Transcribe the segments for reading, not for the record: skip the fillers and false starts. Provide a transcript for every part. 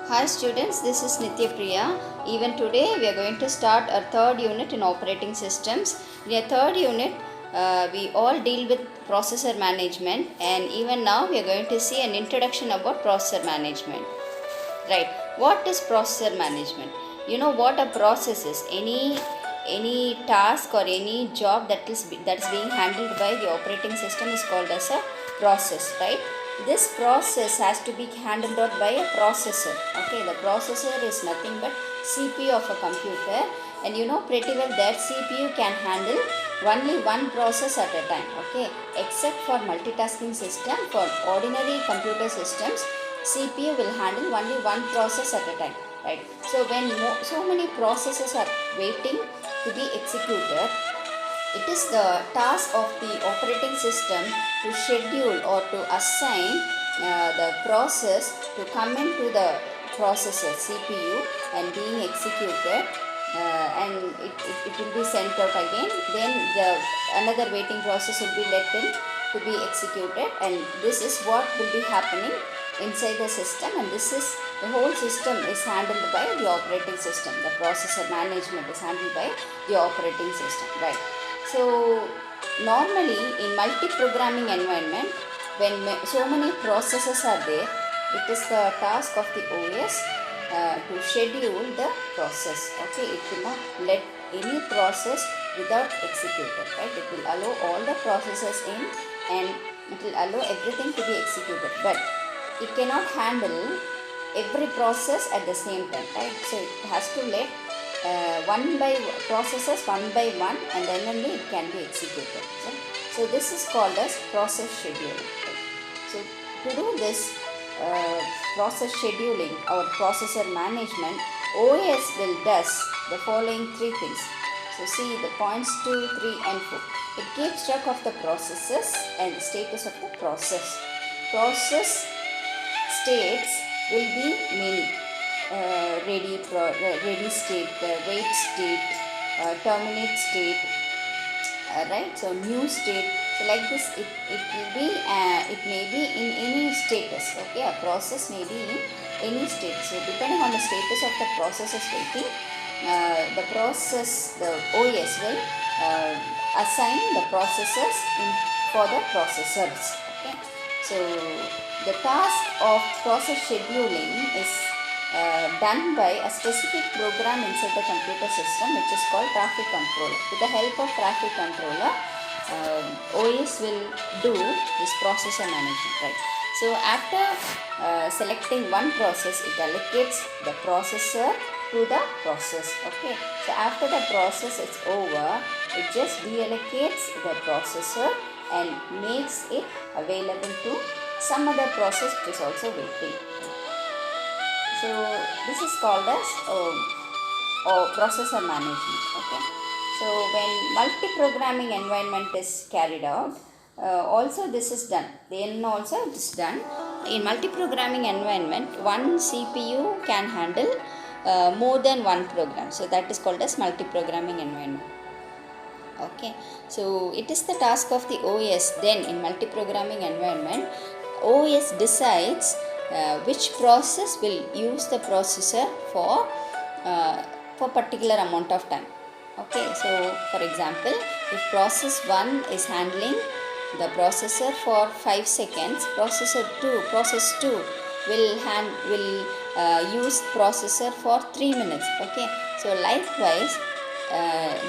Hi students, this is Nitya Priya. Even today we are going to start our third unit in operating systems. In our third unit, we all deal with processor management, and even now we are going to see an introduction about processor management. Right. What is processor management? You know what a process is. Any task or any job that's being handled by the operating system is called as a process, right? This process has to be handled out by a processor. Okay, the processor is nothing but CPU of a computer, and you know pretty well that CPU can handle only one process at a time. Okay, except for multitasking system, for ordinary computer systems CPU will handle only one process at a time, right? So when so many processes are waiting to be executed, it is the task of the operating system to schedule or to assign the process to come into the processor CPU and being executed, and it will be sent out again. Then another waiting process will be let in to be executed, and this is what will be happening inside the system, and this is the whole system is handled by the operating system. The processor management is handled by the operating system, right? So normally in multi-programming environment, when so many processes are there, it is the task of the OS to schedule the process. Okay, it will not let any process without executed, right? It will allow all the processes in, and it will allow everything to be executed, but it cannot handle every process at the same time, right? So it has to let one by processes one by one, and then only it can be executed. So this is called as process scheduling, right? So to do this process scheduling or processor management, OS will does the following three things. So see the points 2, 3 and 4. It keeps track of the processes and the status of the process. Process states will be many. Ready state, wait state, terminate state, right? So new state. So like this, it will be it may be in any status. Okay, a process may be in any state. So depending on the status of the process is waiting, the OS will assign the processes for the processors. Okay, so the task of process scheduling is done by a specific program inside the computer system, which is called traffic controller. With the help of traffic controller, OS will do this processor management, right? So after selecting one process, it allocates the processor to the process. Okay, so after the process is over, it just reallocates the processor and makes it available to some other process which is also waiting. So this is called as processor management. Okay, so when multi-programming environment is carried out, also this is done. Then also it is done in multi-programming environment. One CPU can handle more than one program, so that is called as multi-programming environment. Okay, so it is the task of the OS. Then in multi-programming environment, OS decides which process will use the processor for particular amount of time. Okay, so for example, if process 1 is handling the processor for 5 seconds, process 2 will use processor for 3 minutes. Okay, so likewise,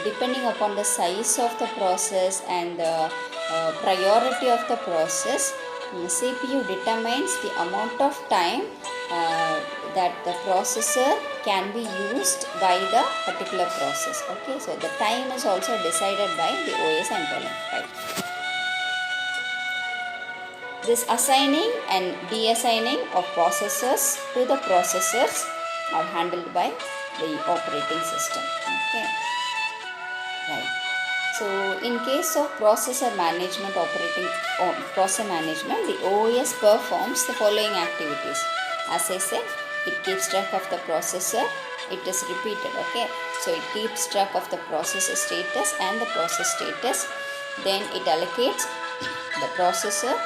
depending upon the size of the process and the priority of the process, CPU determines the amount of time that the processor can be used by the particular process. Okay, so the time is also decided by the OS and telling, right? This assigning and deassigning of processors to the processors are handled by the operating system. Okay, right. So in case of processor management, processor management, the OS performs the following activities. As I said, it keeps track of the processor. It is repeated. Okay, so it keeps track of the processor status and the process status. Then it allocates the processor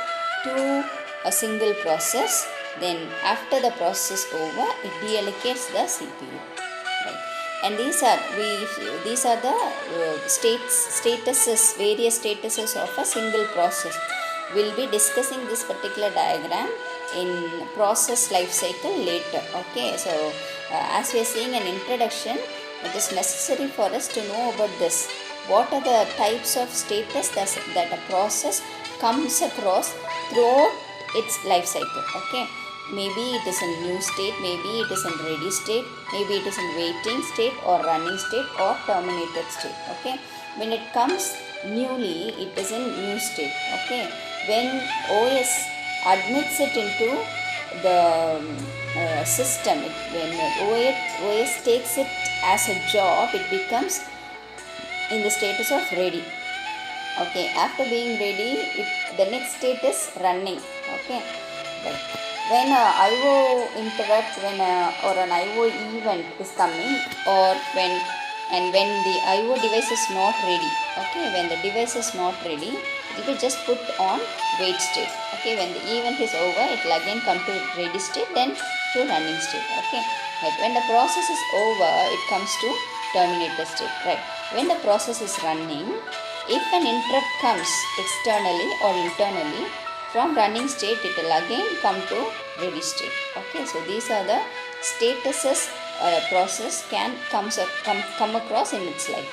to a single process. Then after the process is over, it deallocates the CPU. Right. And these are the statuses, various statuses of a single process. We'll be discussing this particular diagram in process life cycle later. Okay, so as we are seeing an introduction, it is necessary for us to know about this. What are the types of status that a process comes across throughout its life cycle? Okay, maybe it is in new state, maybe it is in ready state, maybe it is in waiting state or running state or terminated state. Okay, when it comes newly, it is in new state. Okay, when OS admits it into the system, when OS takes it as a job, it becomes in the status of ready. Okay, after being ready, the next state is running. Okay, right. When IO interrupt, or an IO event is coming, or when the IO device is not ready. Okay, when the device is not ready, it will be just put on wait state. Okay, when the event is over, it will again come to ready state, then to running state. Okay, right. When the process is over, it comes to terminated state. Right. When the process is running, if an interrupt comes externally or internally, from running state it will again come to ready state. Okay, so these are the statuses a process can come across in its life.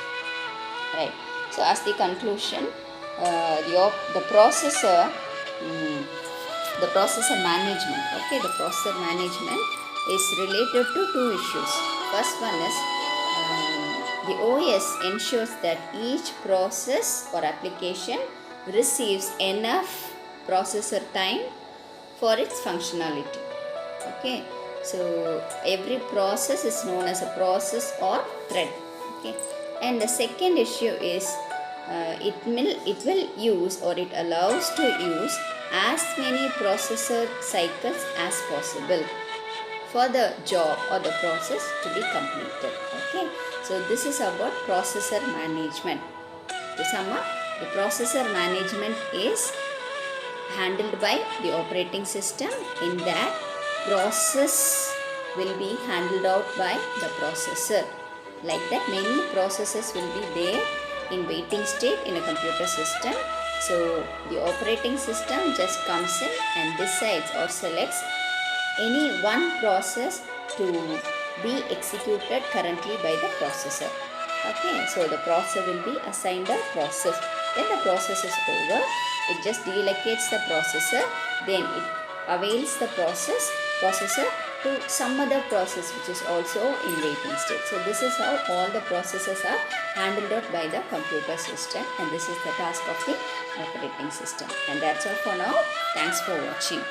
Right. So as the conclusion, the processor management. Okay, the processor management is related to two issues. First one is the OS ensures that each process or application receives enough processor time for its functionality. Okay, so every process is known as a process or thread. Okay, and the second issue is it will use, or it allows to use, as many processor cycles as possible for the job or the process to be completed. Okay, so this is about processor management. To sum up, the processor management is handled by the operating system. In that, process will be handled out by the processor. Like that, many processes will be there in waiting state in a computer system. So the operating system just comes in and decides or selects any one process to be executed currently by the processor. Okay, so the processor will be assigned a process. When the process is over, it just deallocates the processor, then it avails the processor to some other process which is also in waiting state. So this is how all the processes are handled out by the computer system, and this is the task of the operating system. And that's all for now. Thanks for watching.